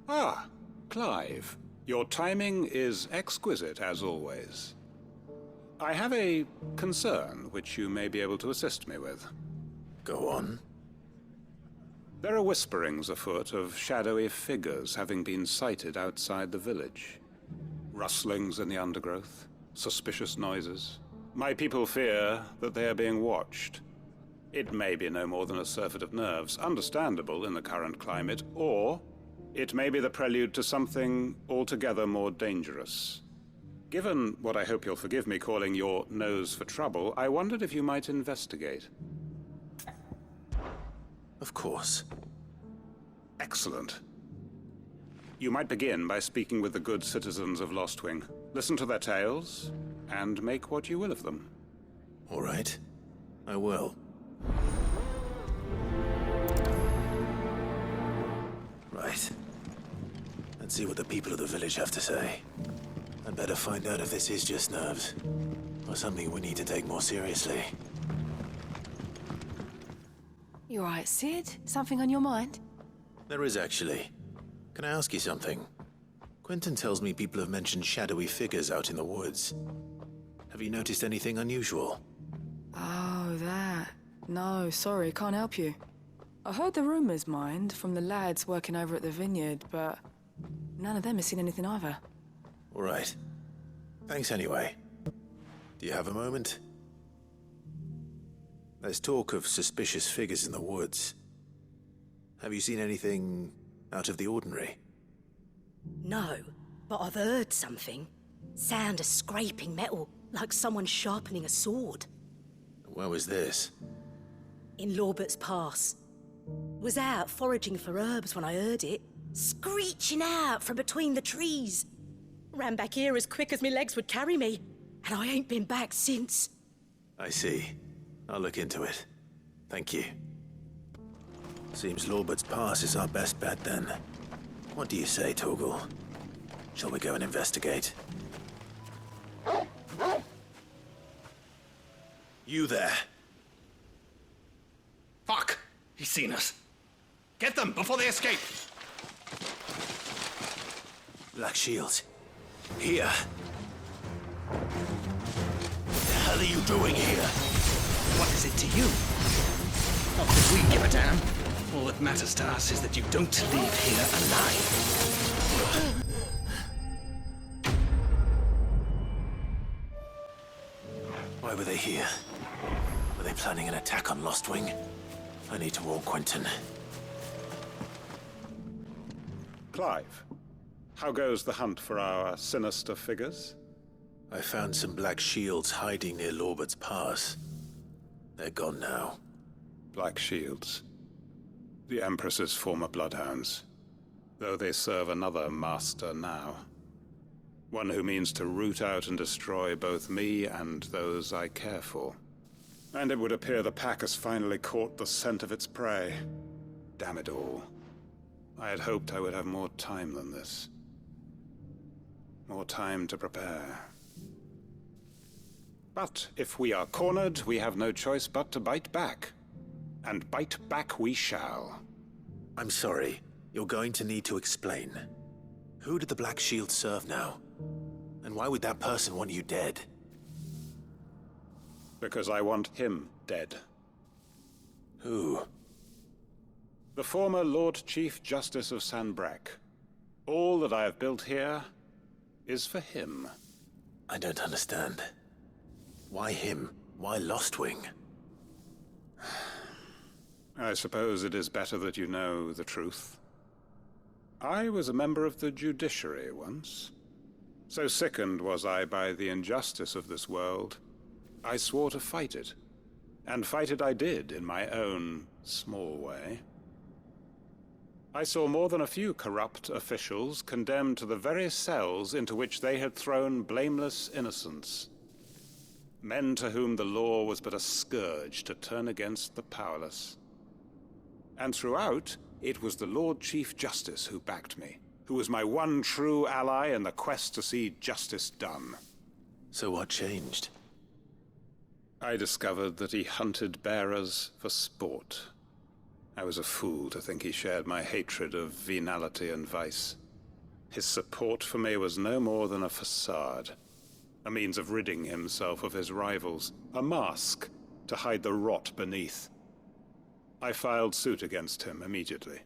Ah, Clive. Your timing is exquisite, as always. I have a concern which you may be able to assist me with. Go on. There are whisperings afoot of shadowy figures having been sighted outside the village. Rustlings in the undergrowth, suspicious noises. My people fear that they are being watched. It may be no more than a surfeit of nerves, understandable in the current climate, or it may be the prelude to something altogether more dangerous. Given what I hope you'll forgive me calling your nose for trouble, I wondered if you might investigate. Of course. Excellent. You might begin by speaking with the good citizens of Lostwing. Listen to their tales, and make what you will of them. All right. I will. Right. Let's see what the people of the village have to say. I'd better find out if this is just nerves, or something we need to take more seriously. You all right, Sid? Something on your mind? There is actually. Can I ask you something? Quentin tells me people have mentioned shadowy figures out in the woods. Have you noticed anything unusual? Oh, that. No, sorry, can't help you. I heard the rumors, mind, from the lads working over at the vineyard, but none of them has seen anything either. All right. Thanks anyway. Do you have a moment? There's talk of suspicious figures in the woods. Have you seen anything out of the ordinary? No, but I've heard something. Sound of scraping metal, like someone sharpening a sword. Where was this? In Lorbert's Pass. Was out foraging for herbs when I heard it, screeching out from between the trees. Ran back here as quick as my legs would carry me, and I ain't been back since. I see. I'll look into it. Thank you. Seems Lorbert's Pass is our best bet then. What do you say, Torgal? Shall we go and investigate? You there. Fuck! He's seen us. Get them before they escape! Black Shields. Here. What the hell are you doing here? What is it to you? Not that we give a damn. All that matters to us is that you don't leave here alive. Why were they here? Were they planning an attack on Lostwing? I need to warn Quentin. Clive, how goes the hunt for our sinister figures? I found some black shields hiding near Lorbert's Pass. They're gone now. Black Shields. The Empress's former bloodhounds. Though they serve another master now. One who means to root out and destroy both me and those I care for. And it would appear the pack has finally caught the scent of its prey. Damn it all. I had hoped I would have more time than this. More time to prepare. But if we are cornered, we have no choice but to bite back. And bite back we shall. I'm sorry. You're going to need to explain. Who did the Black Shield serve now? And why would that person want you dead? Because I want him dead. Who? The former Lord Chief Justice of Sanbreque. All that I have built here is for him. I don't understand. Why him? Why Lostwing? I suppose it is better that you know the truth. I was a member of the judiciary once. So sickened was I by the injustice of this world, I swore to fight it. And fight it I did in my own small way. I saw more than a few corrupt officials condemned to the very cells into which they had thrown blameless innocents. Men to whom the law was but a scourge to turn against the powerless. And throughout, it was the Lord Chief Justice who backed me, who was my one true ally in the quest to see justice done. So what changed? I discovered that he hunted bearers for sport. I was a fool to think he shared my hatred of venality and vice. His support for me was no more than a facade, a means of ridding himself of his rivals, a mask to hide the rot beneath. I filed suit against him immediately.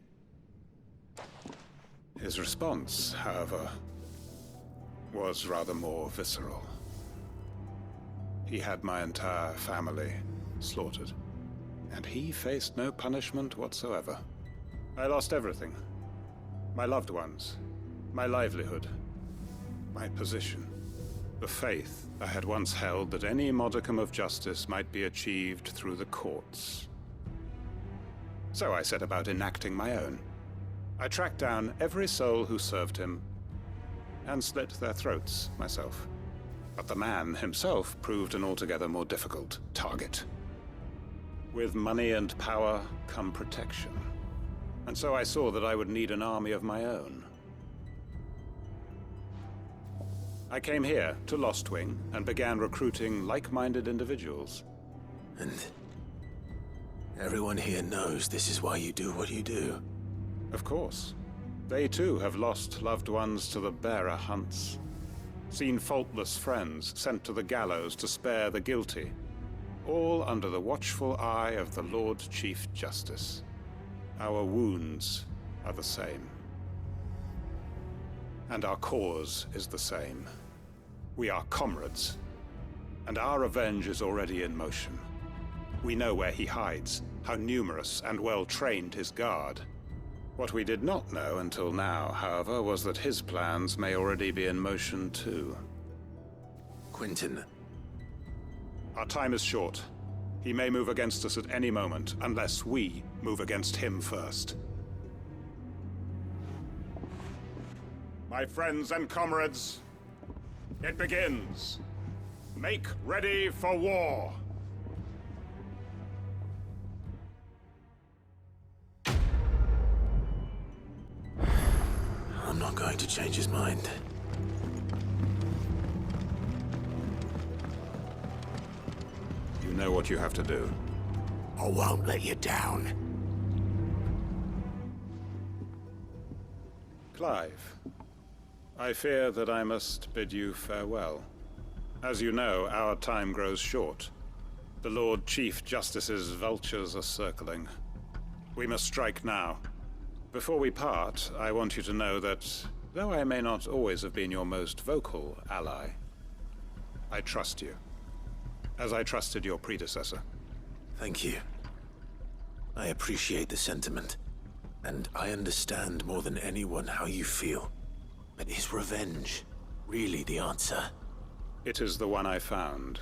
His response, however, was rather more visceral. He had my entire family slaughtered, and he faced no punishment whatsoever. I lost everything. My loved ones, my livelihood, my position, the faith I had once held that any modicum of justice might be achieved through the courts. So I set about enacting my own. I tracked down every soul who served him, and slit their throats myself. But the man himself proved an altogether more difficult target. With money and power come protection. And so I saw that I would need an army of my own. I came here to Lostwing and began recruiting like-minded individuals. And everyone here knows this is why you do what you do. Of course. They too have lost loved ones to the bearer hunts. Seen faultless friends sent to the gallows to spare the guilty. All under the watchful eye of the Lord Chief Justice. Our wounds are the same. And our cause is the same. We are comrades. And our revenge is already in motion. We know where he hides, how numerous and well-trained his guard. What we did not know until now, however, was that his plans may already be in motion too. Quentin. Our time is short. He may move against us at any moment, unless we move against him first. My friends and comrades, it begins. Make ready for war. I'm not going to change his mind. You know what you have to do. I won't let you down. Clive, I fear that I must bid you farewell. As you know, our time grows short. The Lord Chief Justice's vultures are circling. We must strike now. Before we part, I want you to know that, though I may not always have been your most vocal ally, I trust you, as I trusted your predecessor. Thank you. I appreciate the sentiment, and I understand more than anyone how you feel. But is revenge really the answer? It is the one I found,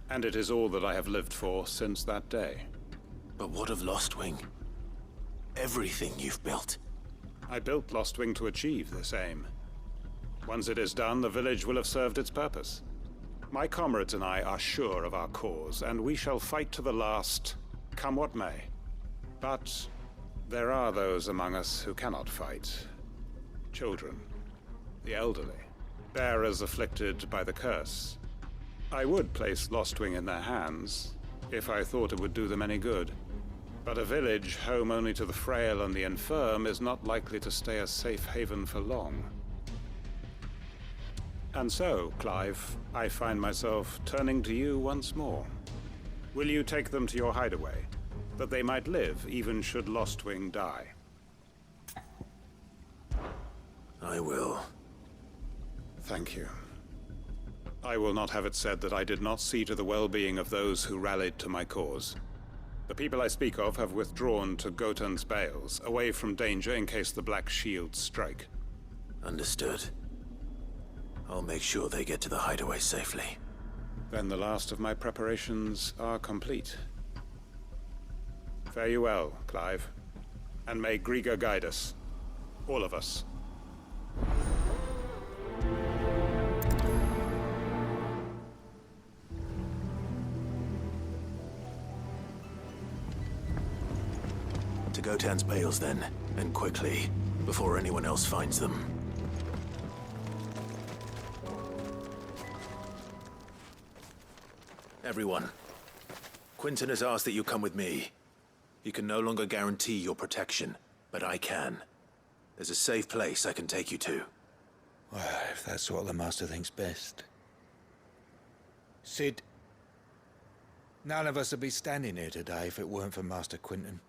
and it is all that I have lived for since that day. But what of Lostwing? Everything you've built. I built Lostwing to achieve this aim. Once it is done, the village will have served its purpose. My comrades and I are sure of our cause, and we shall fight to the last, come what may. But there are those among us who cannot fight. Children, the elderly, bearers afflicted by the curse. I would place Lostwing in their hands, if I thought it would do them any good. But a village home only to the frail and the infirm is not likely to stay a safe haven for long. And so, Clive, I find myself turning to you once more. Will you take them to your hideaway, that they might live even should Lostwing die? I will. Thank you. I will not have it said that I did not see to the well-being of those who rallied to my cause. The people I speak of have withdrawn to Gotan's Bales, away from danger in case the Black Shields strike. Understood. I'll make sure they get to the hideaway safely. Then the last of my preparations are complete. Fare you well, Clive. And may Griga guide us. All of us. To Gotan's Bales then, and quickly, before anyone else finds them. Everyone, Quentin has asked that you come with me. He can no longer guarantee your protection, but I can. There's a safe place I can take you to. Well, if that's what the Master thinks best. Sid, none of us would be standing here today if it weren't for Master Quinton.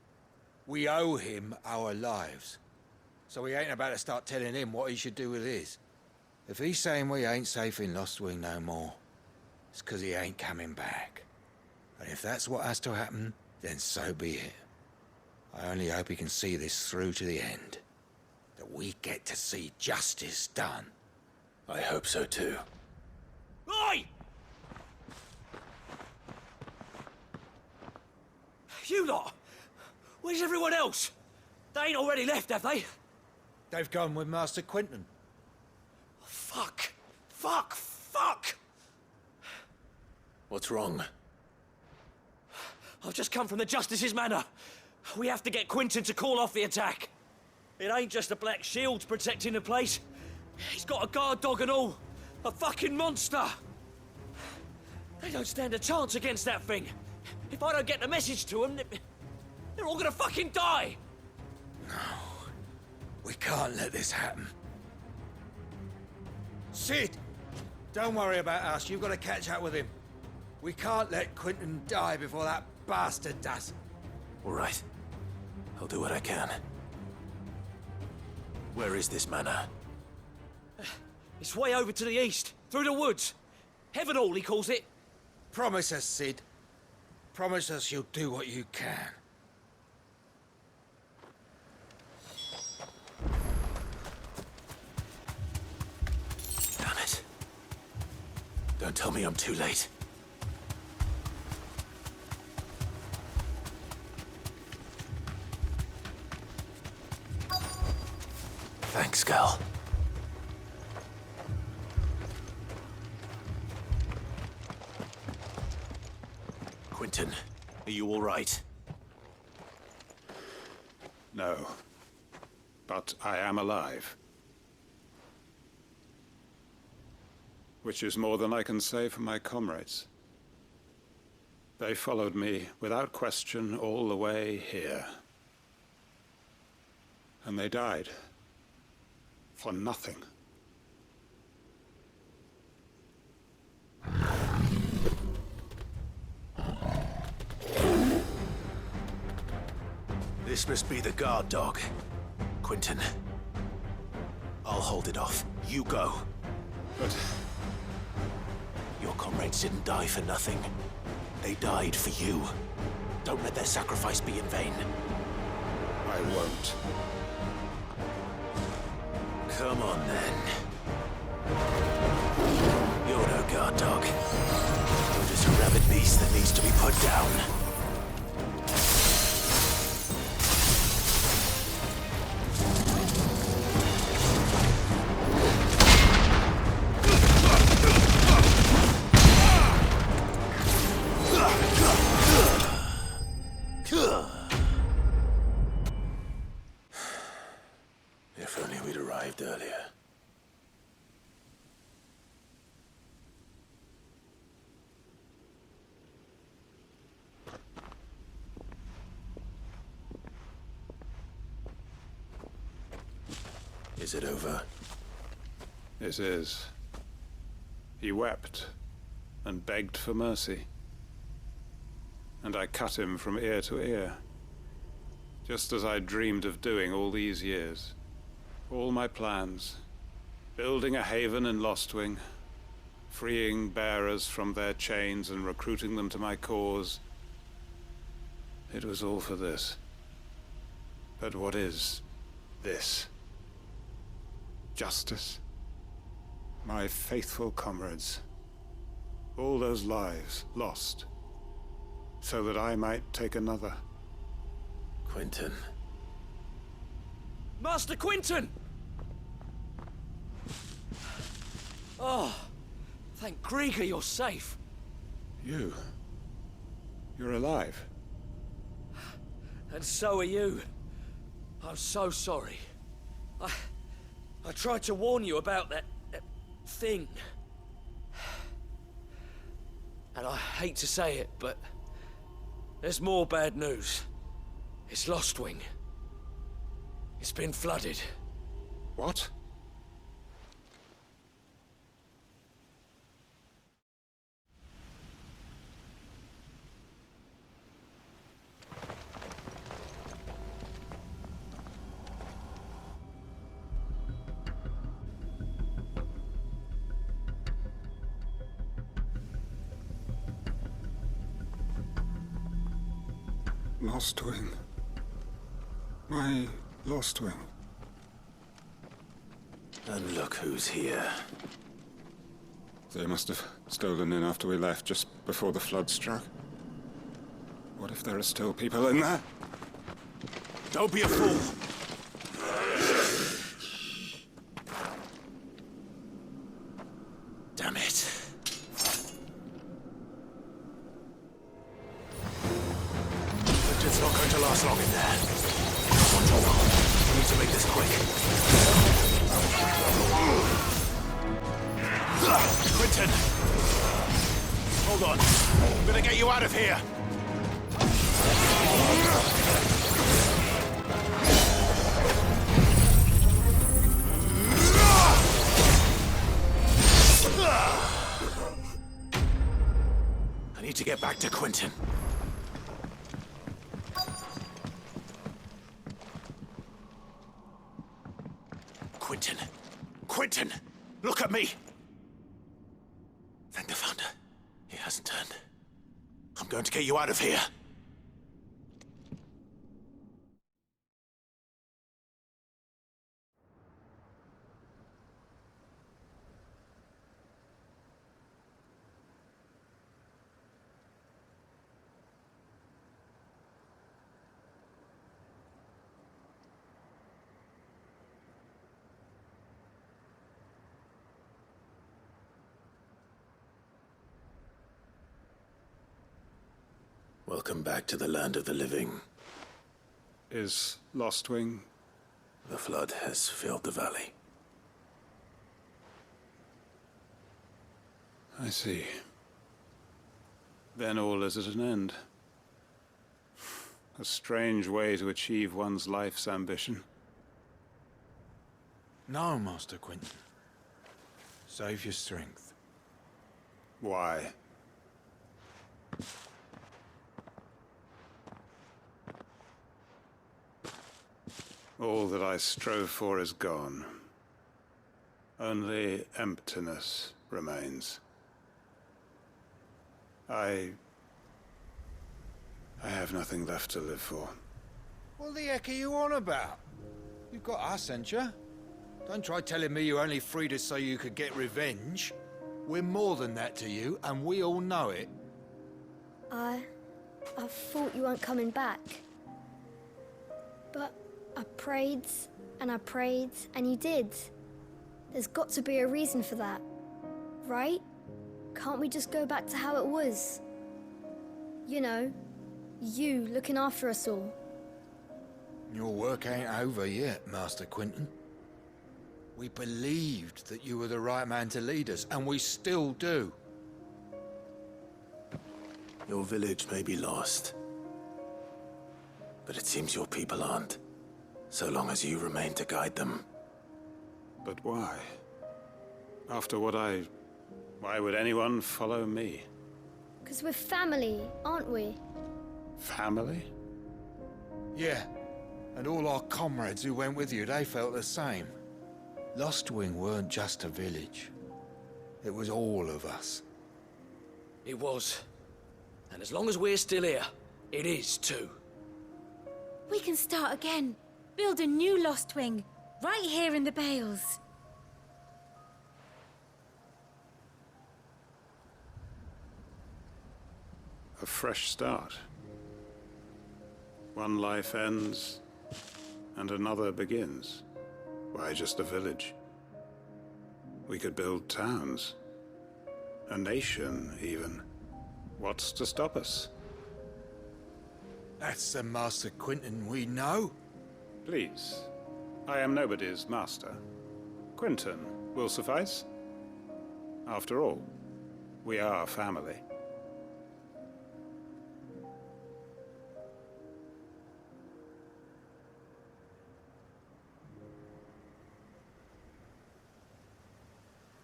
We owe him our lives. So we ain't about to start telling him what he should do with his. If he's saying we ain't safe in Lostwing no more, it's 'cause he ain't coming back. And if that's what has to happen, then so be it. I only hope he can see this through to the end. That we get to see justice done. I hope so too. Oi! You lot! Where's everyone else? They ain't already left, have they? They've gone with Master Quinton. Fuck! Fuck! Fuck! What's wrong? I've just come from the Justice's manor. We have to get Quinton to call off the attack. It ain't just the Black Shields protecting the place. He's got a guard dog and all. A fucking monster! They don't stand a chance against that thing. If I don't get the message to them, they're all gonna fucking die! We can't let this happen. Sid! Don't worry about us. You've got to catch up with him. We can't let Quinton die before that bastard does. All right. I'll do what I can. Where is this manor? It's way over to the east, through the woods. Heaven Hall, he calls it. Promise us, Sid. Promise us you'll do what you can. Damn it. Don't tell me I'm too late. Thanks, Gal. Quinton, are you all right? No. But I am alive. Which is more than I can say for my comrades. They followed me without question all the way here. And they died. For nothing. This must be the guard dog. Quinton. I'll hold it off. You go. But Your comrades didn't die for nothing. They died for you. Don't let their sacrifice be in vain. I won't. Come on, then. You're no guard dog. You're just a rabid beast that needs to be put down. If only we'd arrived earlier. Is it over? It is. He wept and begged for mercy. And I cut him from ear to ear. Just as I dreamed of doing all these years. All my plans. Building a haven in Lostwing. Freeing bearers from their chains and recruiting them to my cause. It was all for this. But what is this? Justice? My faithful comrades. All those lives lost. So that I might take another. Quinton. Master Quinton! Oh, thank Grieger you're safe. You're alive. And so are you. I'm so sorry. I tried to warn you about that thing. And I hate to say it, but there's more bad news. It's Lostwing. It's been flooded. What? Lostwing. My Lostwing. And look who's here. They must have stolen in after we left, just before the flood struck. What if there are still people in there? Don't be a fool! Damn it. It's not going to last long in there. Come on, Tom. We need to make this quick. Quentin! Hold on. I'm gonna get you out of here. I need to get back to Quentin. Quentin! Quentin! Look at me! Thank the Founder. He hasn't turned. I'm going to get you out of here. Welcome back to the land of the living. Is Lostwing? The flood has filled the valley. I see. Then all is at an end. A strange way to achieve one's life's ambition. No, Master Quentin. Save your strength. Why? All that I strove for is gone. Only emptiness remains. I have nothing left to live for. What the heck are you on about? You've got us, ain't you? Don't try telling me you only freed us so you could get revenge. We're more than that to you, and we all know it. I thought you weren't coming back. But I prayed, and you did. There's got to be a reason for that, right? Can't we just go back to how it was? You know, you looking after us all. Your work ain't over yet, Master Quentin. We believed that you were the right man to lead us, and we still do. Your village may be lost, but it seems your people aren't, so long as you remain to guide them. But why? After what why would anyone follow me? 'Cause we're family, aren't we? Family? Yeah, and all our comrades who went with you, they felt the same. Lostwing weren't just a village. It was all of us. It was. And as long as we're still here, it is too. We can start again. Build a new Lostwing, right here in the Bales. A fresh start. One life ends, and another begins. Why just a village? We could build towns. A nation, even. What's to stop us? That's the Master Quentin we know. Please. I am nobody's master. Quentin will suffice. After all, we are family.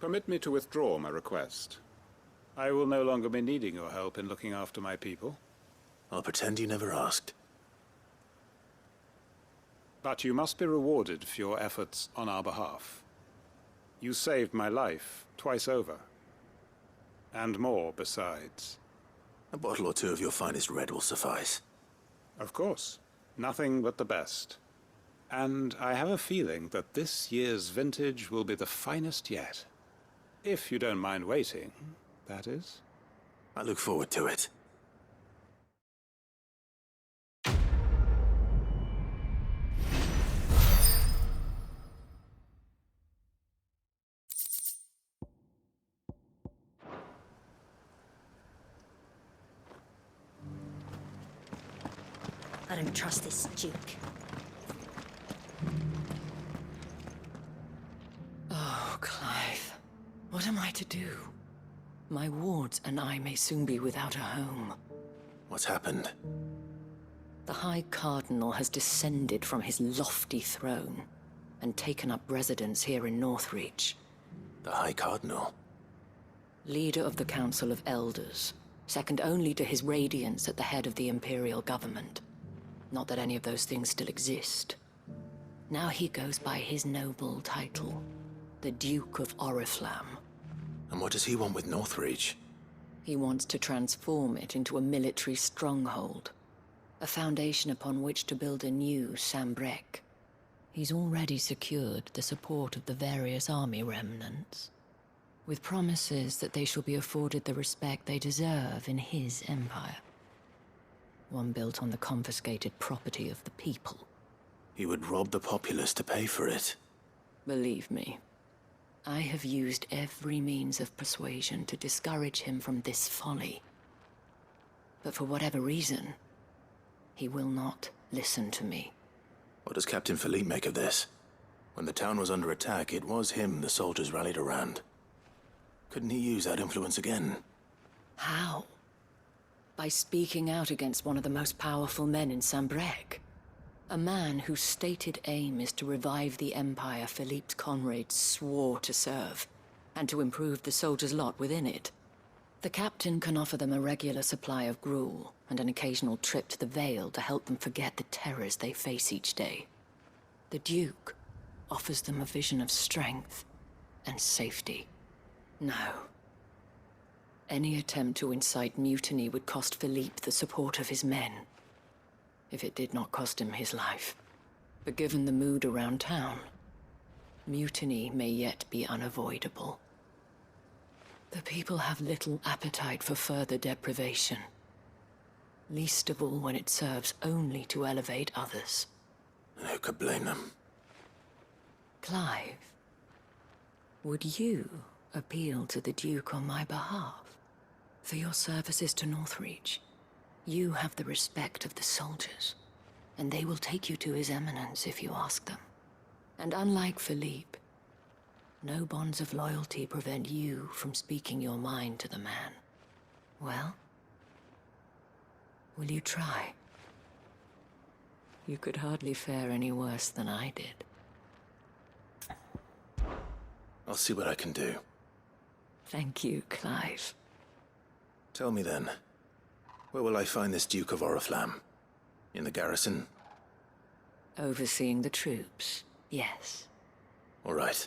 Permit me to withdraw my request. I will no longer be needing your help in looking after my people. I'll pretend you never asked. But you must be rewarded for your efforts on our behalf. You saved my life twice over. And more besides. A bottle or two of your finest red will suffice. Of course. Nothing but the best. And I have a feeling that this year's vintage will be the finest yet. If you don't mind waiting, that is. I look forward to it. I don't trust this Duke. Oh, Clive. What am I to do? My wards and I may soon be without a home. What's happened? The High Cardinal has descended from his lofty throne and taken up residence here in Northreach. The High Cardinal? Leader of the Council of Elders, second only to his Radiance at the head of the Imperial government. Not that any of those things still exist. Now he goes by his noble title, the Duke of Oriflamme. And what does he want with Northreach? He wants to transform it into a military stronghold, a foundation upon which to build a new Sambrec. He's already secured the support of the various army remnants, with promises that they shall be afforded the respect they deserve in his empire. One built on the confiscated property of the people. He would rob the populace to pay for it. Believe me, I have used every means of persuasion to discourage him from this folly. But for whatever reason, he will not listen to me. What does Captain Philippe make of this? When the town was under attack, it was him the soldiers rallied around. Couldn't he use that influence again? How? By speaking out against one of the most powerful men in Sambrec. A man whose stated aim is to revive the empire Philippe's comrades swore to serve, and to improve the soldiers' lot within it. The captain can offer them a regular supply of gruel, and an occasional trip to the Vale to help them forget the terrors they face each day. The Duke offers them a vision of strength and safety. No. Any attempt to incite mutiny would cost Philippe the support of his men, if it did not cost him his life. But given the mood around town, mutiny may yet be unavoidable. The people have little appetite for further deprivation, least of all when it serves only to elevate others. And who could blame them? Clive, would you appeal to the Duke on my behalf? For your services to Northreach, you have the respect of the soldiers, and they will take you to His Eminence if you ask them. And unlike Philippe, no bonds of loyalty prevent you from speaking your mind to the man. Well, will you try? You could hardly fare any worse than I did. I'll see what I can do. Thank you, Clive. Tell me then, where will I find this Duke of Oriflamme? In the garrison? Overseeing the troops, yes. All right.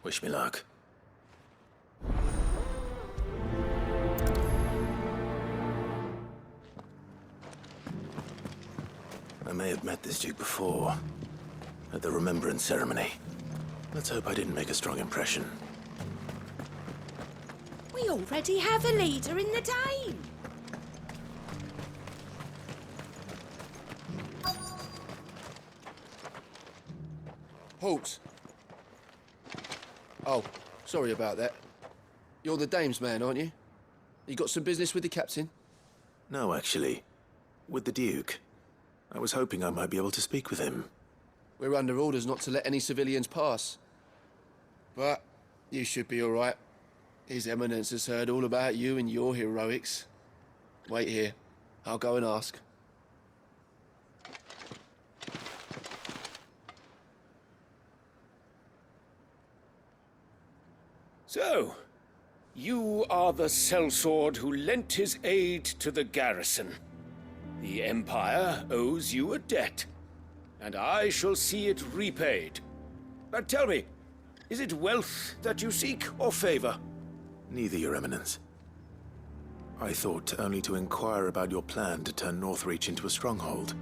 Wish me luck. I may have met this Duke before, at the Remembrance Ceremony. Let's hope I didn't make a strong impression. We already have a leader in the Dane. Halt! Oh, sorry about that. You're the dame's man, aren't you? You got some business with the captain? No, actually. With the Duke. I was hoping I might be able to speak with him. We're under orders not to let any civilians pass. But you should be all right. His Eminence has heard all about you and your heroics. Wait here. I'll go and ask. So, you are the sellsword who lent his aid to the garrison. The Empire owes you a debt, and I shall see it repaid. But tell me, is it wealth that you seek, or favor? Neither, Your Eminence. I thought only to inquire about your plan to turn Northreach into a stronghold.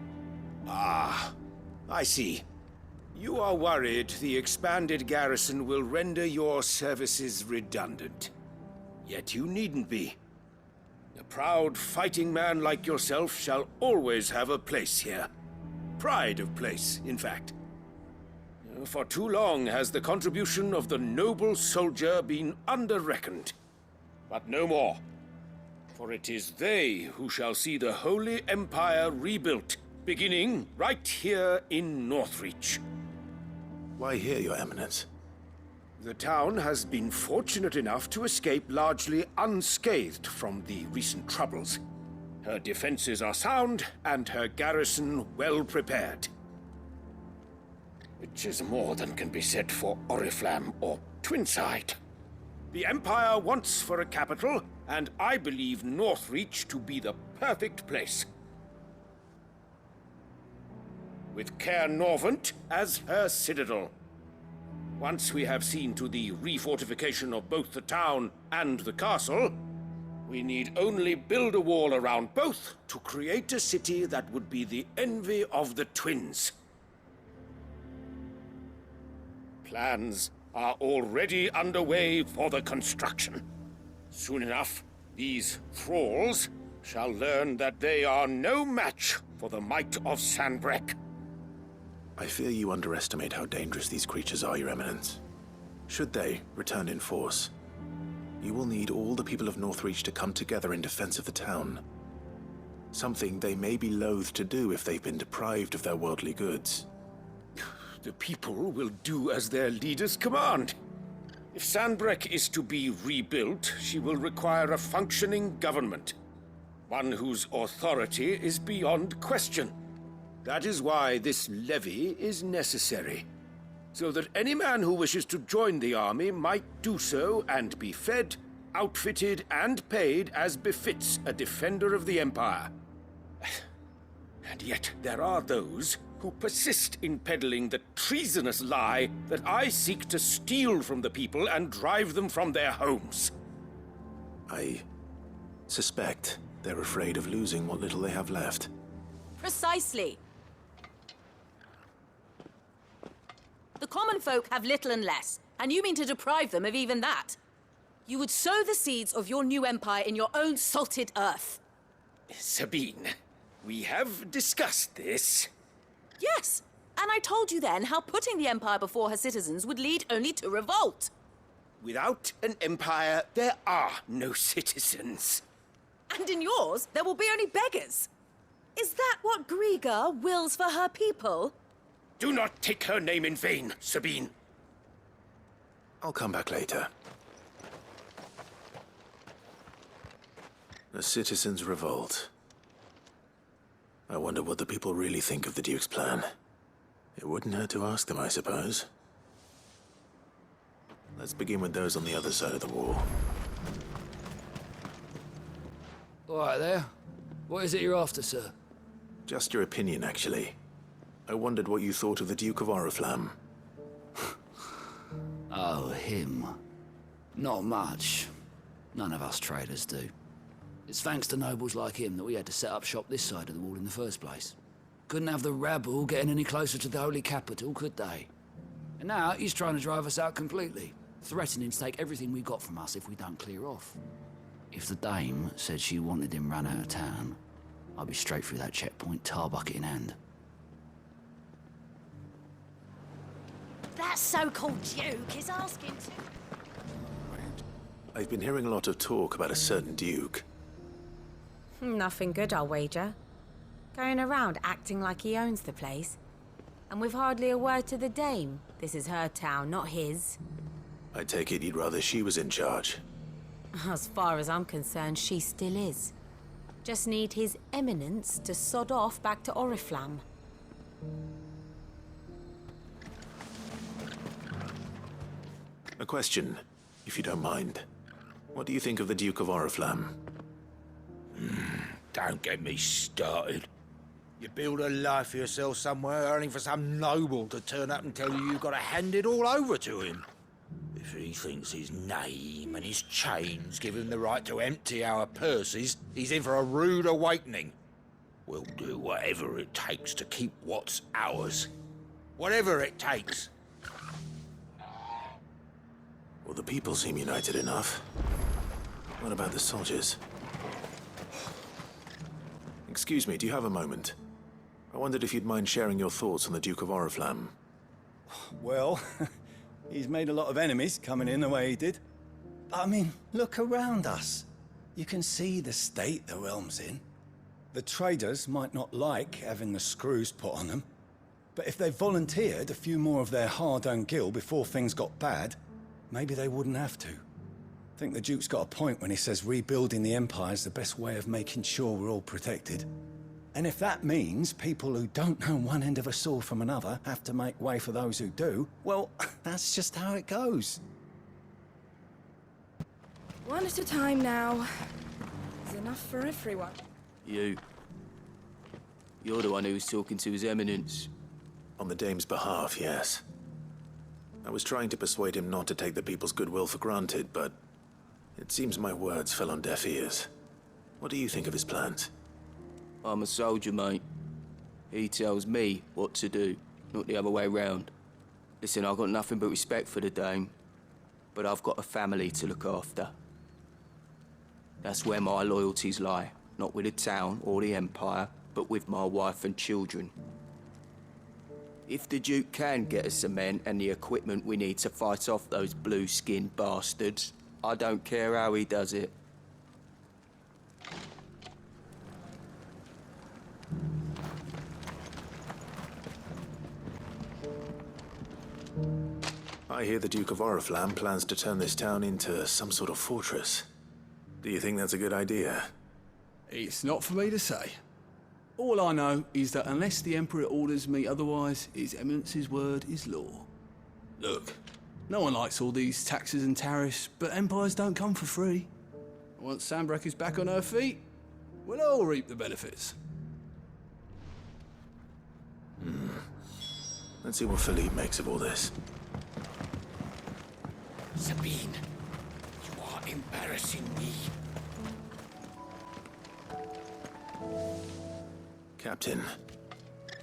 Ah, I see. You are worried the expanded garrison will render your services redundant. Yet you needn't be. A proud fighting man like yourself shall always have a place here. Pride of place, in fact. For too long has the contribution of the noble soldier been under-reckoned. But no more. For it is they who shall see the Holy Empire rebuilt, beginning right here in Northreach. Why here, Your Eminence? The town has been fortunate enough to escape largely unscathed from the recent troubles. Her defenses are sound, and her garrison well prepared. Which is more than can be said for Oriflamme or Twinside. The Empire wants for a capital, and I believe Northreach to be the perfect place. With Caer Norvent as her citadel. Once we have seen to the refortification of both the town and the castle, we need only build a wall around both to create a city that would be the envy of the twins. Plans are already underway for the construction. Soon enough, these thralls shall learn that they are no match for the might of Sanbreque. I fear you underestimate how dangerous these creatures are, Your Eminence. Should they return in force, you will need all the people of Northreach to come together in defense of the town. Something they may be loath to do if they've been deprived of their worldly goods. The people will do as their leaders command. If Sanbreque is to be rebuilt, she will require a functioning government. One whose authority is beyond question. That is why this levy is necessary. So that any man who wishes to join the army might do so and be fed, outfitted, and paid as befits a defender of the Empire. And yet there are those who persist in peddling the treasonous lie that I seek to steal from the people and drive them from their homes. I suspect they're afraid of losing what little they have left. Precisely. The common folk have little and less, and you mean to deprive them of even that. You would sow the seeds of your new empire in your own salted earth. Sabine, we have discussed this. Yes, and I told you then how putting the empire before her citizens would lead only to revolt. Without an empire, there are no citizens. And in yours, there will be only beggars. Is that what Griga wills for her people? Do not take her name in vain, Sabine. I'll come back later. The citizens revolt. I wonder what the people really think of the Duke's plan. It wouldn't hurt to ask them, I suppose. Let's begin with those on the other side of the wall. All right there. What is it you're after, sir? Just your opinion, actually. I wondered what you thought of the Duke of Oriflamme. Oh, him. Not much. None of us traders do. It's thanks to nobles like him that we had to set up shop this side of the wall in the first place. Couldn't have the rabble getting any closer to the holy capital, could they? And now he's trying to drive us out completely, threatening to take everything we got from us if we don't clear off. If the dame said she wanted him run out of town, I'd be straight through that checkpoint, tar bucket in hand. That so-called Duke is asking to... I've been hearing a lot of talk about a certain Duke. Nothing good, I'll wager. Going around acting like he owns the place. And with hardly a word to the dame. This is her town, not his. I take it you'd rather she was in charge. As far as I'm concerned, she still is. Just need his eminence to sod off back to Oriflamme. A question. if you don't mind. What do you think of the Duke of Oriflamme? Don't get me started. You build a life for yourself somewhere, only for some noble to turn up and tell you you've got to hand it all over to him. If he thinks his name and his chains give him the right to empty our purses, he's in for a rude awakening. We'll do whatever it takes to keep what's ours. Whatever it takes. Well, the people seem united enough. What about the soldiers? Excuse me, do you have a moment? I wondered if you'd mind sharing your thoughts on the Duke of Oriflamme. Well, he's made a lot of enemies coming in the way he did. I mean, look around us. You can see the state the realm's in. The traders might not like having the screws put on them, but if they volunteered a few more of their hard-earned gil before things got bad, maybe they wouldn't have to. I think the Duke's got a point when he says rebuilding the Empire's the best way of making sure we're all protected. And if that means people who don't know one end of a sword from another have to make way for those who do, well, that's just how it goes. One at a time now. There's enough for everyone. You're the one who was talking to His Eminence. On the Dame's behalf, yes. I was trying to persuade him not to take the people's goodwill for granted, but it seems my words fell on deaf ears. What do you think of his plans? I'm a soldier, mate. He tells me what to do, not the other way round. Listen, I've got nothing but respect for the Dame, but I've got a family to look after. That's where my loyalties lie, not with the town or the Empire, but with my wife and children. If the Duke can get us the men and the equipment we need to fight off those blue-skinned bastards, I don't care how he does it. I hear the Duke of Oriflamme plans to turn this town into some sort of fortress. Do you think that's a good idea? It's not for me to say. All I know is that unless the Emperor orders me otherwise, His Eminence's word is law. Look, no one likes all these taxes and tariffs, but empires don't come for free. Once Sanbreque is back on her feet, we'll all reap the benefits. Let's see what Philippe makes of all this. Sabine, you are embarrassing me. Captain,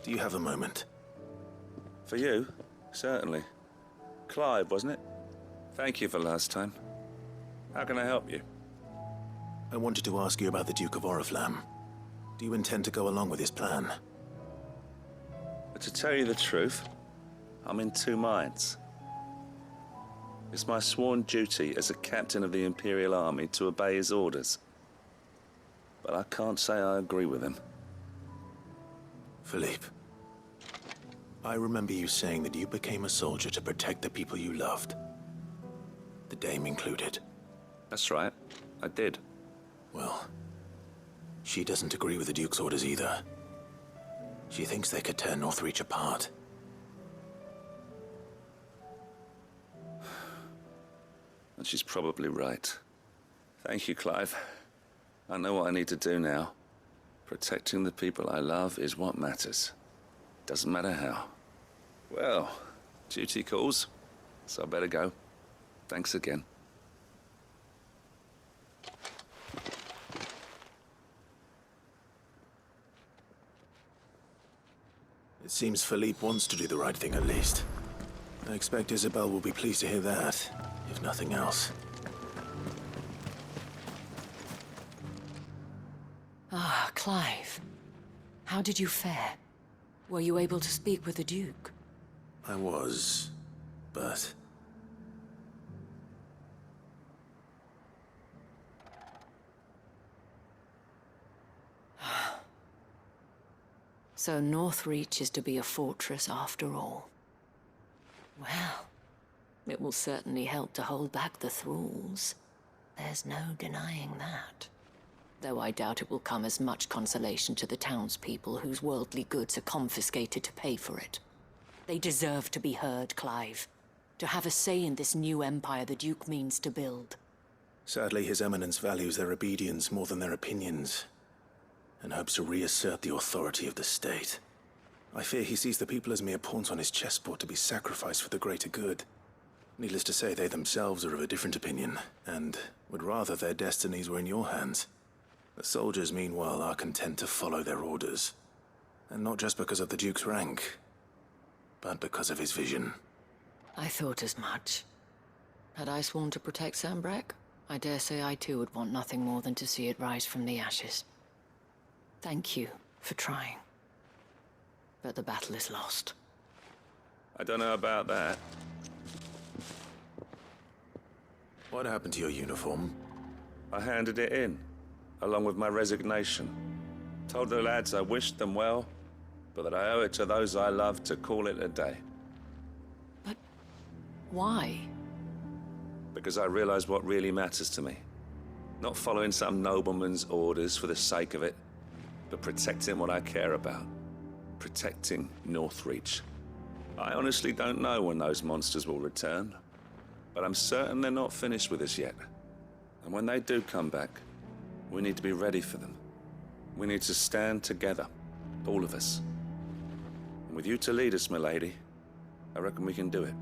do you have a moment? For you? Certainly. Clive, wasn't it? Thank you for last time. How can I help you? I wanted to ask you about the Duke of Oriflamme. Do you intend to go along with his plan? But to tell you the truth, I'm in two minds. It's my sworn duty as a captain of the Imperial Army to obey his orders. But I can't say I agree with him. Philippe, I remember you saying that you became a soldier to protect the people you loved. The Dame included. That's right, I did. Well, she doesn't agree with the Duke's orders either. She thinks they could tear Northreach apart. And she's probably right. Thank you, Clive. I know what I need to do now. Protecting the people I love is what matters. Doesn't matter how. Well, duty calls, so I better go. Thanks again. It seems Philippe wants to do the right thing at least. I expect Isabel will be pleased to hear that, if nothing else. Ah, Clive. How did you fare? Were you able to speak with the Duke? I was, but... So Northreach is to be a fortress after all. Well, it will certainly help to hold back the thralls. There's no denying that. Though I doubt it will come as much consolation to the townspeople whose worldly goods are confiscated to pay for it. They deserve to be heard, Clive. to have a say in this new empire the Duke means to build. Sadly, His Eminence values their obedience more than their opinions, and hopes to reassert the authority of the state. I fear he sees the people as mere pawns on his chessboard to be sacrificed for the greater good. Needless to say, they themselves are of a different opinion, and would rather their destinies were in your hands. The soldiers, meanwhile, are content to follow their orders. And not just because of the Duke's rank, but because of his vision. I thought as much. Had I sworn to protect Sanbreque, I dare say I too would want nothing more than to see it rise from the ashes. Thank you for trying. But the battle is lost. I don't know about that. What happened to your uniform? I handed it in, along with my resignation. Told the lads I wished them well, but that I owe it to those I love to call it a day. But why? Because I realized what really matters to me. Not following some nobleman's orders for the sake of it, but protecting what I care about. Protecting Northreach. I honestly don't know when those monsters will return, but I'm certain they're not finished with us yet. And when they do come back, we need to be ready for them. We need to stand together, all of us. And with you to lead us, milady, I reckon we can do it.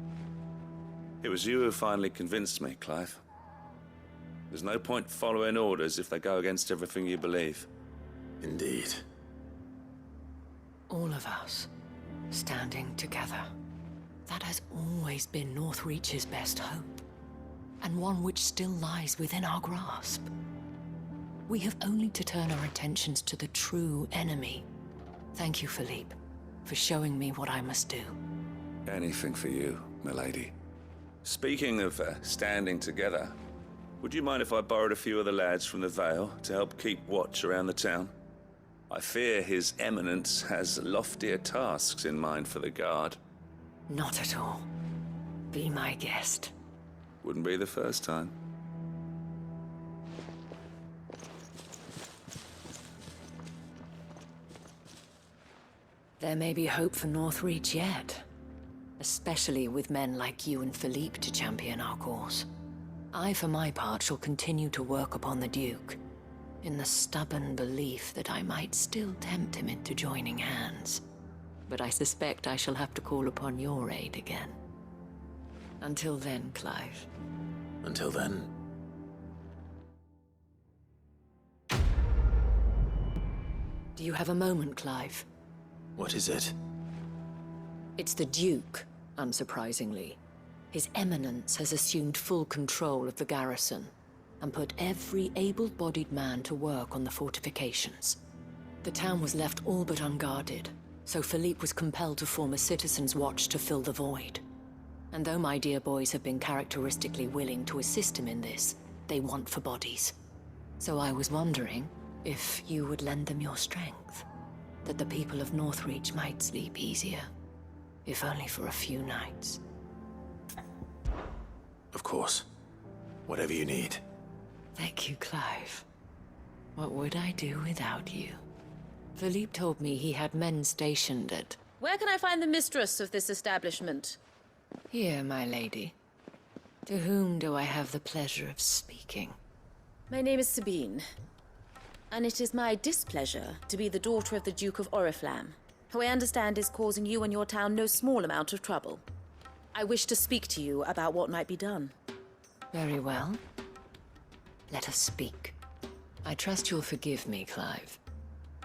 It was you who finally convinced me, Clive. There's no point following orders if they go against everything you believe. Indeed. All of us, standing together. That has always been Northreach's best hope, and one which still lies within our grasp. We have only to turn our attentions to the true enemy. Thank you, Philippe, for showing me what I must do. Anything for you, milady. Speaking of standing together, would you mind if I borrowed a few of the lads from the Vale to help keep watch around the town? I fear His Eminence has loftier tasks in mind for the guard. Not at all. Be my guest. Wouldn't be the first time. There may be hope for Northreach yet. Especially with men like you and Philippe to champion our cause. I, for my part, shall continue to work upon the Duke, in the stubborn belief that I might still tempt him into joining hands. But I suspect I shall have to call upon your aid again. Until then, Clive. Until then. Do you have a moment, Clive? What is it? It's the Duke, unsurprisingly. His Eminence has assumed full control of the garrison and put every able-bodied man to work on the fortifications. The town was left all but unguarded, so Philippe was compelled to form a citizen's watch to fill the void. And though my dear boys have been characteristically willing to assist him in this, they want for bodies. So I was wondering if you would lend them your strength, that the people of Northreach might sleep easier, if only for a few nights. Of course. Whatever you need. Thank you, Clive. What would I do without you? Philippe told me he had men stationed at... Where can I find the mistress of this establishment? Here, my lady. To whom do I have the pleasure of speaking? My name is Sabine, and it is my displeasure to be the daughter of the Duke of Oriflamme, who I understand is causing you and your town no small amount of trouble. I wish to speak to you about what might be done. Very well. Let us speak. I trust you'll forgive me, Clive.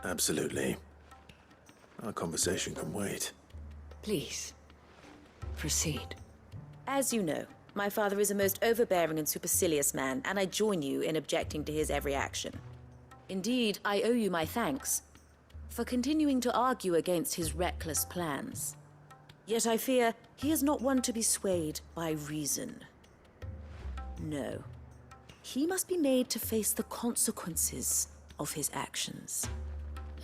Absolutely. Our conversation can wait. Please, proceed. As you know, my father is a most overbearing and supercilious man, and I join you in objecting to his every action. Indeed, I owe you my thanks for continuing to argue against his reckless plans. Yet I fear he is not one to be swayed by reason. No. He must be made to face the consequences of his actions.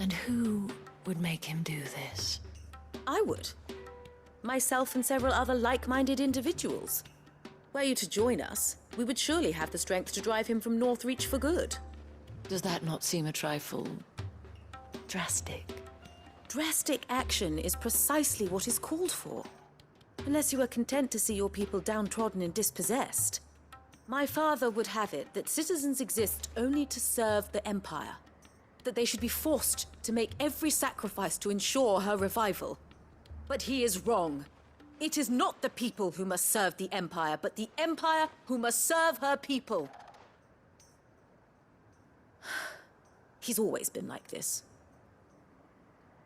And who would make him do this? I would. Myself and several other like-minded individuals. Were you to join us, we would surely have the strength to drive him from Northreach for good. Does that not seem a trifle... drastic? Drastic action is precisely what is called for. Unless you are content to see your people downtrodden and dispossessed. My father would have it that citizens exist only to serve the Empire. That they should be forced to make every sacrifice to ensure her revival. But he is wrong. It is not the people who must serve the Empire, but the Empire who must serve her people. He's always been like this.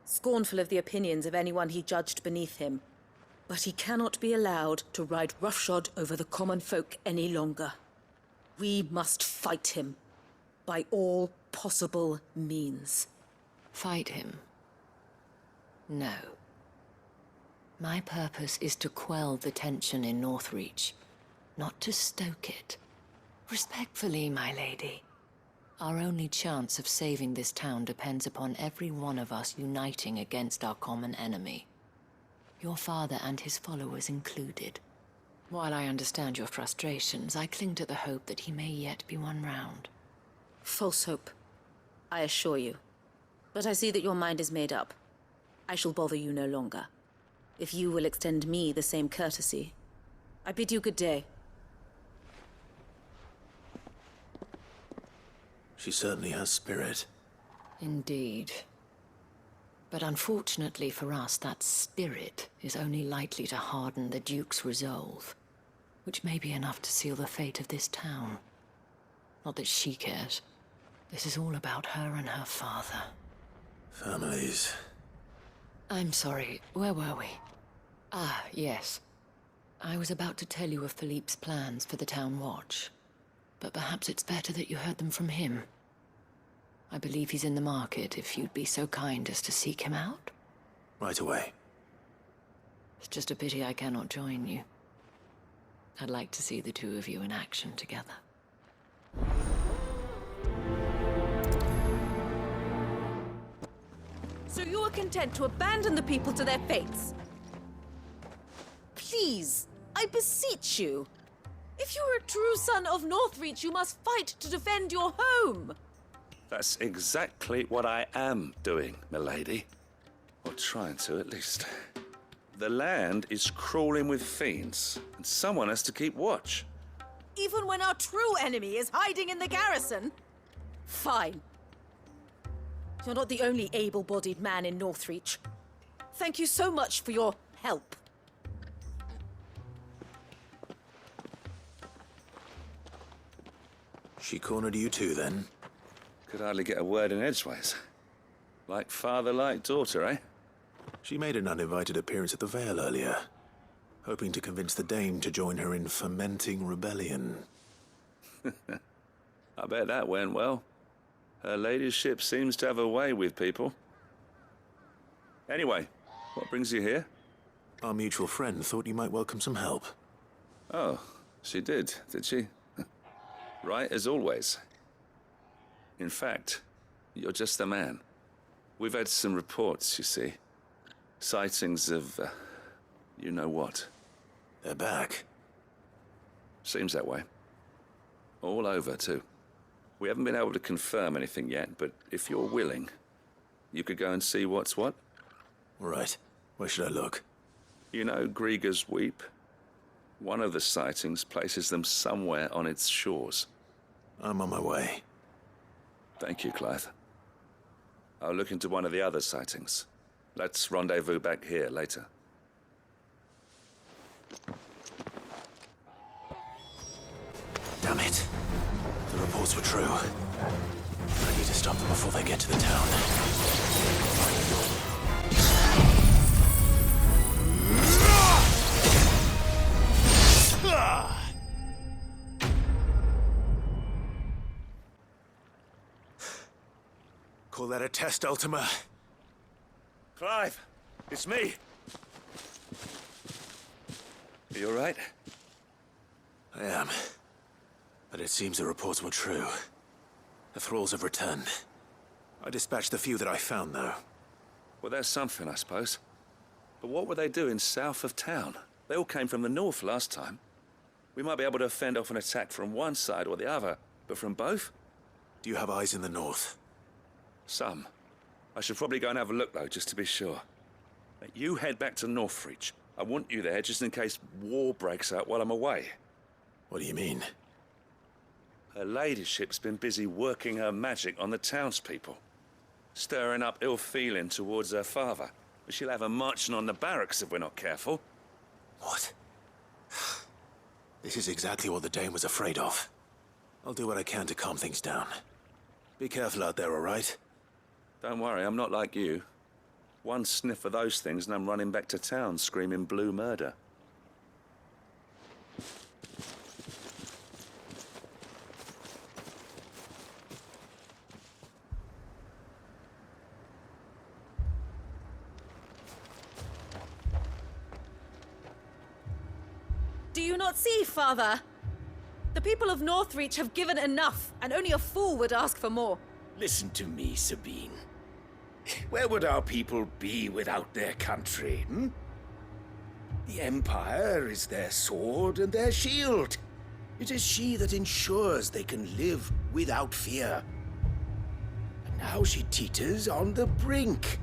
Scornful of the opinions of anyone he judged beneath him. But he cannot be allowed to ride roughshod over the common folk any longer. We must fight him. By all possible means. Fight him? No. My purpose is to quell the tension in Northreach, not to stoke it. Respectfully, my lady. Our only chance of saving this town depends upon every one of us uniting against our common enemy. Your father and his followers included. While I understand your frustrations, I cling to the hope that he may yet be won round. False hope, I assure you. But I see that your mind is made up. I shall bother you no longer. If you will extend me the same courtesy, I bid you good day. She certainly has spirit. Indeed. But unfortunately for us, that spirit is only likely to harden the Duke's resolve, which may be enough to seal the fate of this town. Not that she cares. This is all about her and her father. Families. I'm sorry, where were we? Ah, yes. I was about to tell you of Philippe's plans for the town watch, but perhaps it's better that you heard them from him. I believe he's in the market, if you'd be so kind as to seek him out. Right away. It's just a pity I cannot join you. I'd like to see the two of you in action together. So you are content to abandon the people to their fates? Please, I beseech you. If you are a true son of Northreach, you must fight to defend your home. That's exactly what I am doing, milady. Or trying to, at least. The land is crawling with fiends, and someone has to keep watch. Even when our true enemy is hiding in the garrison? Fine. You're not the only able-bodied man in Northreach. Thank you so much for your help. She cornered you too, then? Could hardly get a word in edgeways. Like father, like daughter, eh? She made an uninvited appearance at the Vale earlier, hoping to convince the Dame to join her in fomenting rebellion. I bet that went well. Her ladyship seems to have a way with people. Anyway, what brings you here? Our mutual friend thought you might welcome some help. Oh, she did she? Right as always. In fact, you're just the man. We've had some reports, you see. Sightings of, you know what. They're back. Seems that way. All over, too. We haven't been able to confirm anything yet, but if you're willing, you could go and see what's what. Right. Where should I look? You know Grieger's Weep? One of the sightings places them somewhere on its shores. I'm on my way. Thank you, Clive. I'll look into one of the other sightings. Let's rendezvous back here later. Damn it. The reports were true. I need to stop them before they get to the town. Call that a test, Ultima? Clive, it's me. Are you all right? I am. But it seems the reports were true. The thralls have returned. I dispatched the few that I found, though. Well, that's something, I suppose. But what were they doing south of town? They all came from the north last time. We might be able to fend off an attack from one side or the other, but from both? Do you have eyes in the north? Some. I should probably go and have a look, though, just to be sure. You head back to Northreach. I want you there just in case war breaks out while I'm away. What do you mean? Her ladyship's been busy working her magic on the townspeople, stirring up ill feeling towards her father. She'll have her marching on the barracks if we're not careful. What? This is exactly what the Dame was afraid of. I'll do what I can to calm things down. Be careful out there, all right? Don't worry, I'm not like you. One sniff of those things and I'm running back to town screaming blue murder. Do you not see, Father? The people of Northreach have given enough, and only a fool would ask for more. Listen to me, Sabine. Where would our people be without their country, hmm? The Empire is their sword and their shield. It is she that ensures they can live without fear. And now she teeters on the brink.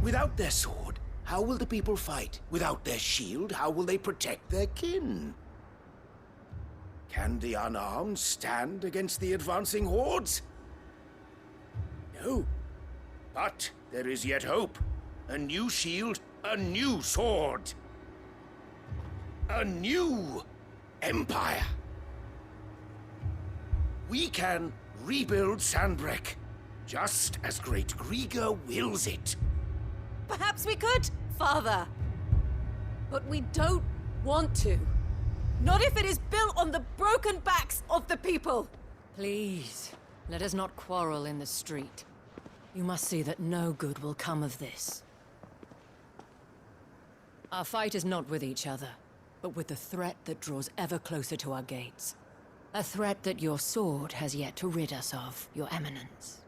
Without their sword, how will the people fight? Without their shield, how will they protect their kin? Can the unarmed stand against the advancing hordes? No. But there is yet hope. A new shield, a new sword. A new empire. We can rebuild Sanbreque, just as Great Griga wills it. Perhaps we could, Father. But we don't want to. Not if it is built on the broken backs of the people. Please, let us not quarrel in the street. You must see that no good will come of this. Our fight is not with each other, but with the threat that draws ever closer to our gates. A threat that your sword has yet to rid us of, Your Eminence.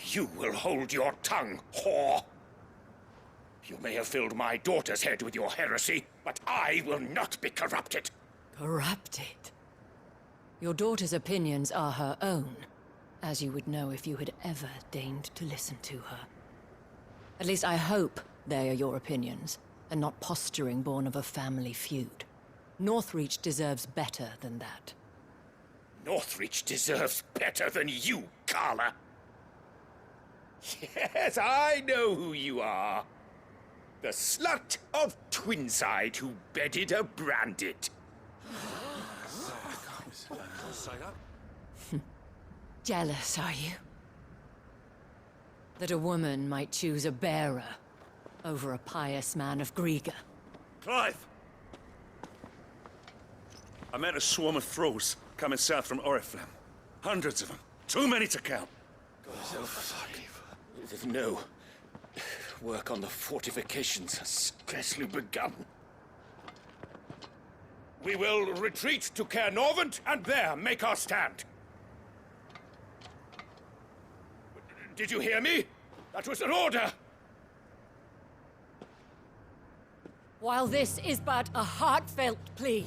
You will hold your tongue, whore! You may have filled my daughter's head with your heresy, but I will not be corrupted. Corrupted? Your daughter's opinions are her own, as you would know if you had ever deigned to listen to her. At least I hope they are your opinions, and not posturing born of a family feud. Northreach deserves better than that. Northreach deserves better than you, Carla. Yes, I know who you are. The slut of Twinside who bedded a Branded. Jealous, are you? That a woman might choose a bearer over a pious man of Griga. Clive! I met a swarm of thralls coming south from Oriflamme. Hundreds of them. Too many to count. Oh, fuck. No. Work on the fortifications has scarcely begun. We will retreat to Caernarvon and there make our stand. Did you hear me? That was an order! While this is but a heartfelt plea,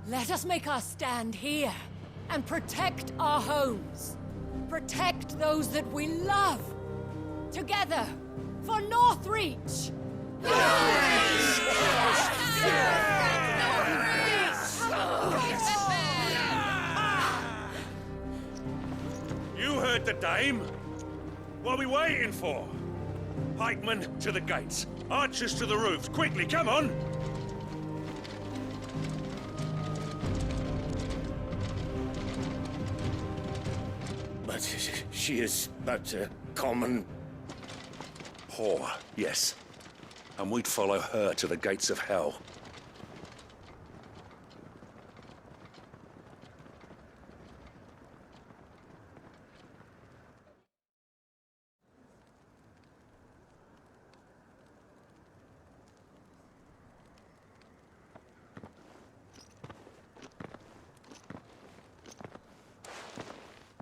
let us make our stand here and protect our homes. Protect those that we love. Together, for Northreach! You heard the Dame. What are we waiting for? Pikemen to the gates. Archers to the roofs. Quickly, come on! But she is but a common... Whore, yes. And we'd follow her to the gates of hell.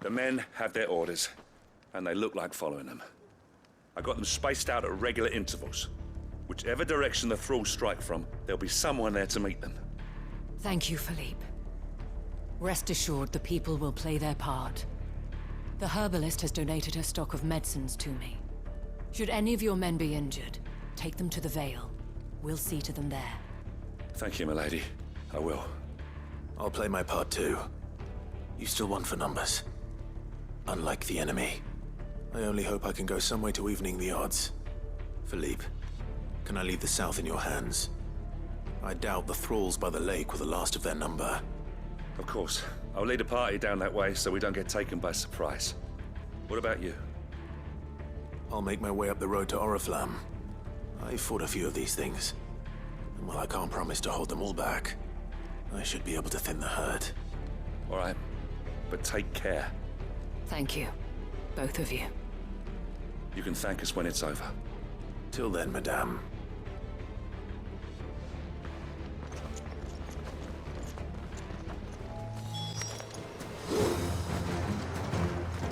The men have their orders, and they look like following them. I got them spaced out at regular intervals. Whichever direction the thralls strike from, there'll be someone there to meet them. Thank you, Philippe. Rest assured the people will play their part. The herbalist has donated her stock of medicines to me. Should any of your men be injured, Take them to the Vale. We'll see to them there. Thank you, milady. I will. I'll play my part too. You still want for numbers. Unlike the enemy. I only hope I can go some way to evening the odds. Philippe, can I leave the South in your hands? I doubt the thralls by the lake were the last of their number. Of course. I'll lead a party down that way so we don't get taken by surprise. What about you? I'll make my way up the road to Oriflamme. I fought a few of these things. And while I can't promise to hold them all back, I should be able to thin the herd. All right. But take care. Thank you. Both of you. You can thank us when it's over. Till then, madame.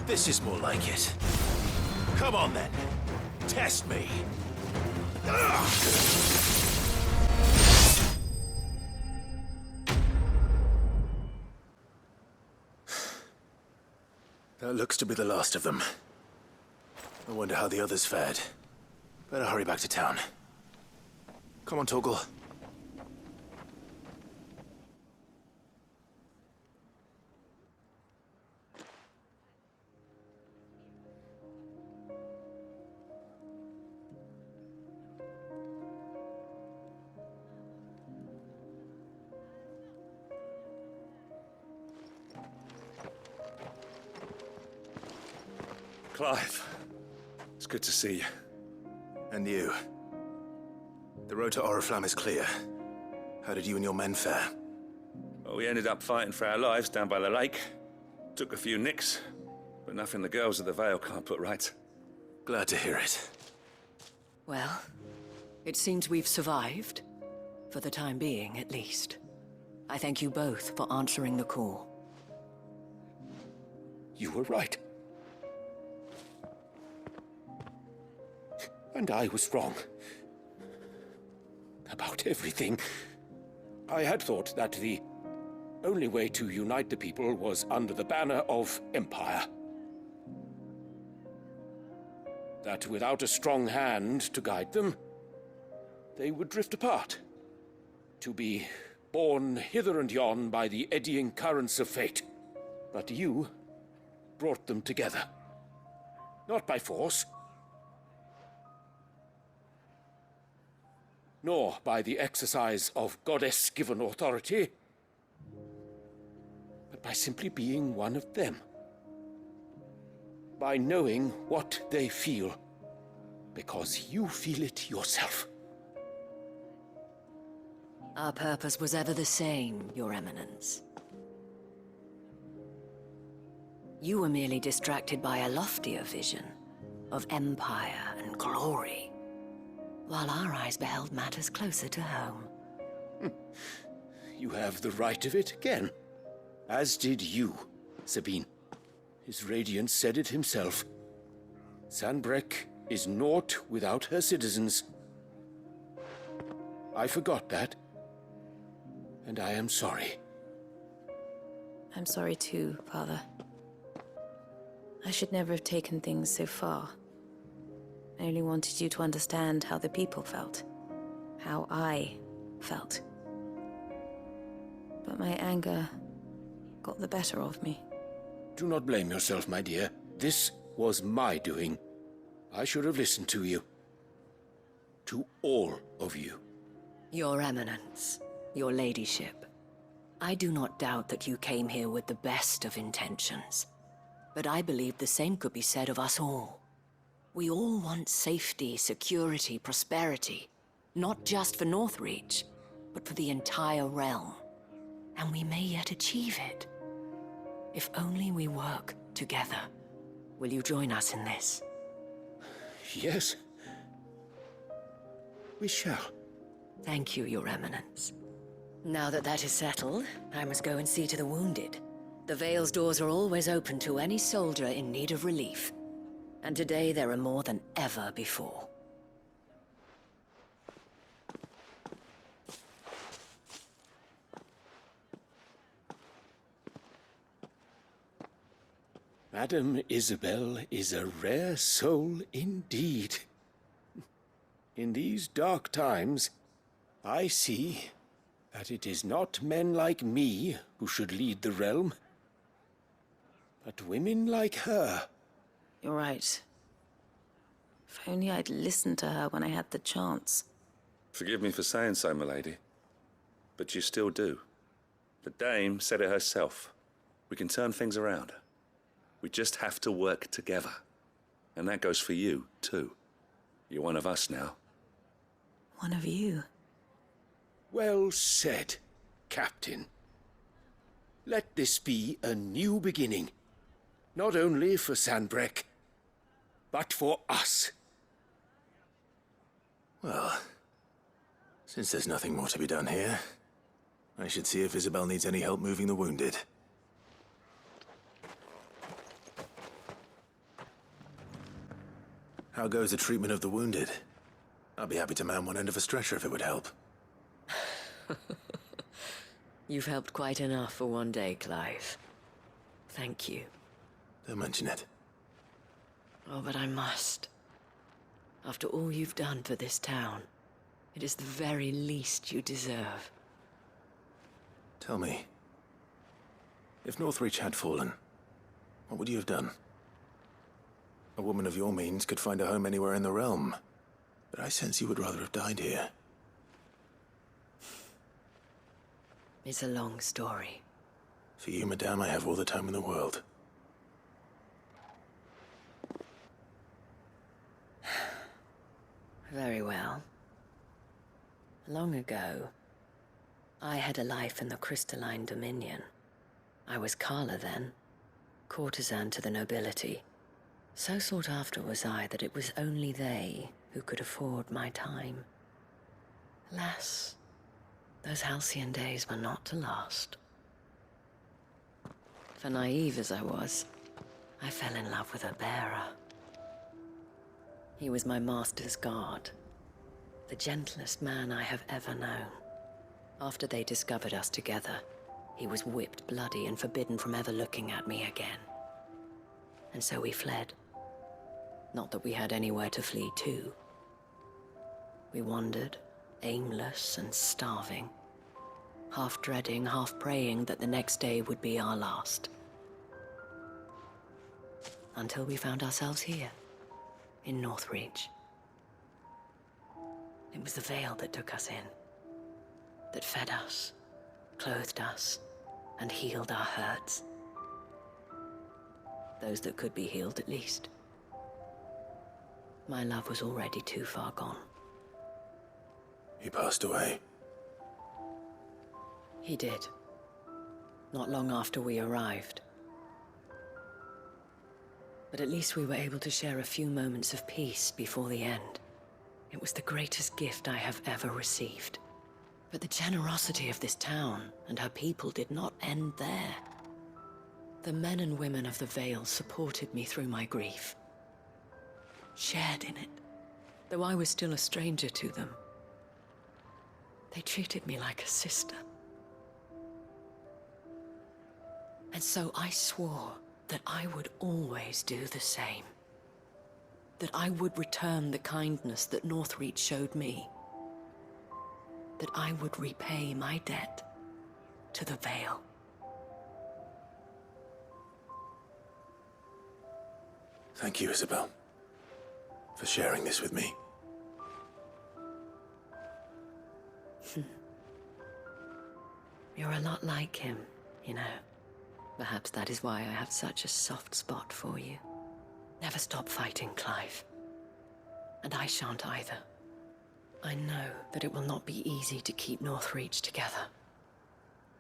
This is more like it. Come on then. Test me. That looks to be the last of them. I wonder how the others fared. Better hurry back to town. Come on, Torgal. Clive, it's good to see you. And you. The road to Oriflamme is clear. How did you and your men fare? Well, we ended up fighting for our lives down by the lake. Took a few nicks, but nothing the girls of the Vale can't put right. Glad to hear it. Well, it seems we've survived. For the time being, at least. I thank you both for answering the call. You were right. And I was wrong. About everything. I had thought that the only way to unite the people was under the banner of Empire. That without a strong hand to guide them, they would drift apart. To be borne hither and yon by the eddying currents of fate. But you brought them together. Not by force, nor by the exercise of goddess-given authority, but by simply being one of them. By knowing what they feel, because you feel it yourself. Our purpose was ever the same, Your Eminence. You were merely distracted by a loftier vision of empire and glory, while our eyes beheld matters closer to home. You have the right of it again. As did you, Sabine. His Radiance said it himself. Sanbreque is naught without her citizens. I forgot that. And I am sorry. I'm sorry too, Father. I should never have taken things so far. I only wanted you to understand how the people felt. How I felt. But my anger got the better of me. Do not blame yourself, my dear. This was my doing. I should have listened to you. To all of you. Your Eminence, your Ladyship, I do not doubt that you came here with the best of intentions. But I believe the same could be said of us all. We all want safety, security, prosperity. Not just for Northreach, but for the entire realm. And we may yet achieve it. If only we work together. Will you join us in this? Yes. We shall. Thank you, Your Eminence. Now that that is settled, I must go and see to the wounded. The Vale's doors are always open to any soldier in need of relief. And today there are more than ever before. Madame Isabel is a rare soul indeed. In these dark times, I see that it is not men like me who should lead the realm, but women like her. You're right. If only I'd listened to her when I had the chance. Forgive me for saying so, milady, but you still do. The dame said it herself. We can turn things around. We just have to work together. And that goes for you, too. You're one of us now. One of you? Well said, Captain. Let this be a new beginning. Not only for Sanbreque, but for us. Well, since there's nothing more to be done here, I should see if Isabel needs any help moving the wounded. How goes the treatment of the wounded? I'd be happy to man one end of a stretcher if it would help. You've helped quite enough for one day, Clive. Thank you. Don't mention it. Oh, but I must. After all you've done for this town, it is the very least you deserve. Tell me, if Northreach had fallen, what would you have done? A woman of your means could find a home anywhere in the realm, but I sense you would rather have died here. It's a long story. For you, madame, I have all the time in the world. Very well. Long ago, I had a life in the Crystalline Dominion. I was Carla then, courtesan to the nobility. So sought after was I that it was only they who could afford my time. Alas, those halcyon days were not to last. For naive as I was, I fell in love with a bearer. He was my master's guard, the gentlest man I have ever known. After they discovered us together, he was whipped bloody and forbidden from ever looking at me again. And so we fled. Not that we had anywhere to flee to. We wandered, aimless and starving, half dreading, half praying that the next day would be our last. Until we found ourselves here, in Northreach. It was the veil that took us in, that fed us, clothed us, and healed our hurts. Those that could be healed, at least. My love was already too far gone. He passed away. He did. Not long after we arrived. But at least we were able to share a few moments of peace before the end. It was the greatest gift I have ever received. But the generosity of this town and her people did not end there. The men and women of the Vale supported me through my grief. Shared in it, though I was still a stranger to them. They treated me like a sister. And so I swore that I would always do the same. That I would return the kindness that Northreach showed me. That I would repay my debt to the Vale. Thank you, Isabel, for sharing this with me. You're a lot like him, you know. Perhaps that is why I have such a soft spot for you. Never stop fighting, Clive. And I shan't either. I know that it will not be easy to keep Northreach together.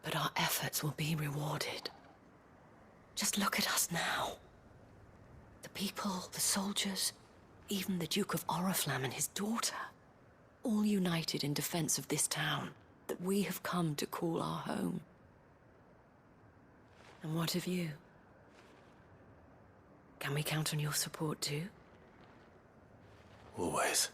But our efforts will be rewarded. Just look at us now. The people, the soldiers, even the Duke of Oriflamme and his daughter, all united in defense of this town that we have come to call our home. And what of you? Can we count on your support too? Always.